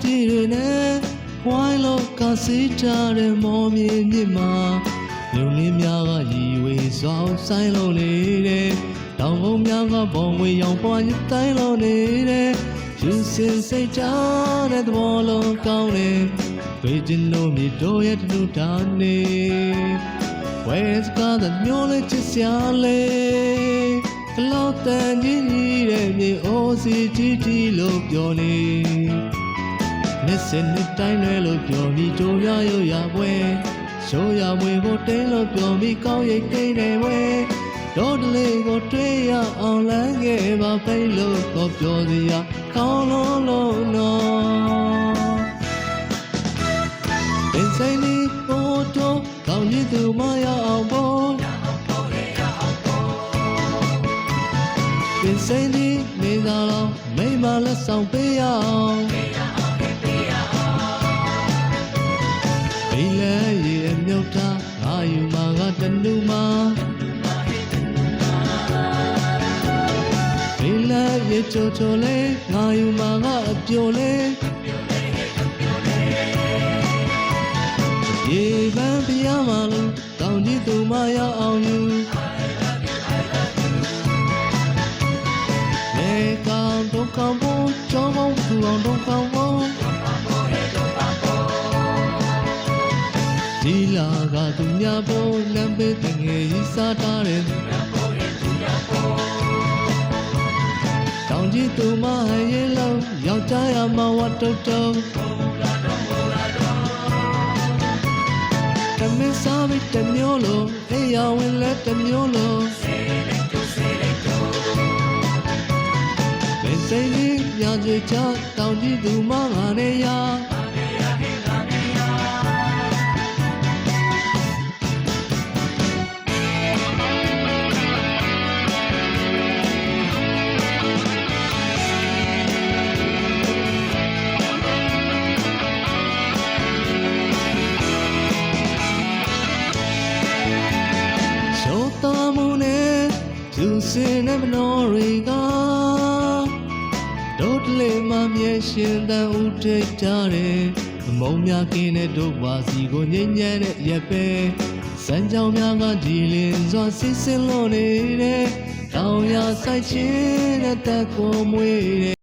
ကြီးတွေနဲ့ဝိုင်းလောကစီးကြတဲ့မော်မြေမြစ်မှာလူလင်းများကရည်ဝေစွာဆိုင်လို့နေတဲ့တောင်ကုန်းများကဘုံဝေရောင်ပွားရတိုင်းလို့နေတဲ့ယူစင်စိတ်ကြတဲ့သဘောလုံးကောင်းတယ်တွေ့ကျင်လို့မြေတို့ရဲ့တူတာနေဝဲစကားတဲ့မျိုးလေးချစ်စရာလေးကလောက်တန်ကြီးတဲ့မြေအိုးစီကြီးလို့ပြောနေနှစ်စနှစ်တိုင်းလဲလို့ပြောပြီးတို့ရရွရပွဲရိုးရမွေကိုတင်းလို့ပြောပြီးကောင်းရိတ်တိတ်နေဝဲတို့တလေးကိုတွေ့ရအောင်လမ်းခဲ့ပါဖိတ်လို့တော့ပြောစရာကောင်းလို့နော်ပင်စိမ့်လေးကိုတော့ကောင်းကြီးသူမရအောင်ဖို့ပင်စိမ့်လေးနေသာတော့မိမလက်ဆောင်ပေးရအောင်မြုပ်တာငါယူမှာငါတနူမှာဘေးလာရဲ့ချိုလေးငါယူမှာငါအပြိုလေးရေပန်းပြားမှာလို့တောင်ကြီးသူမရအောင်ယူလေကောင်တော့ကောင်ဖို့ကြောင်းဖို့သူအောင်တော့ကောင်ဖို့ဒီလာကသူများပေါ်လမ်းပေးတဲ့ငယ်ကြီးစားထားတယ်တောင်ကြီးသူမဟရဲ့လုံးယောက်ျားရမဝတ်တုတ်တုံတမင်းစားပြီးတမျိုးလုံးအေးရဝင်လဲတမျိုးလုံးဘယ်စိမ့်ကြီးညကြွချတောင်ကြီးသူမငါနဲ့ရသူစင်တဲ့မနောတွေကတို့တလေမှမြဲရှင်တန်ဦးထိတ်ထားတယ်မုံများကင်းတဲ့တို့ပါစီကိုငြိမ်းချမ်းတဲ့ရက်ပဲစံကြောင်များကကြည်လင်စွာစစ်စင်လို့နေတဲ့တောင်ရဆိုင်ချင်းတဲ့တက်ကိုမွေး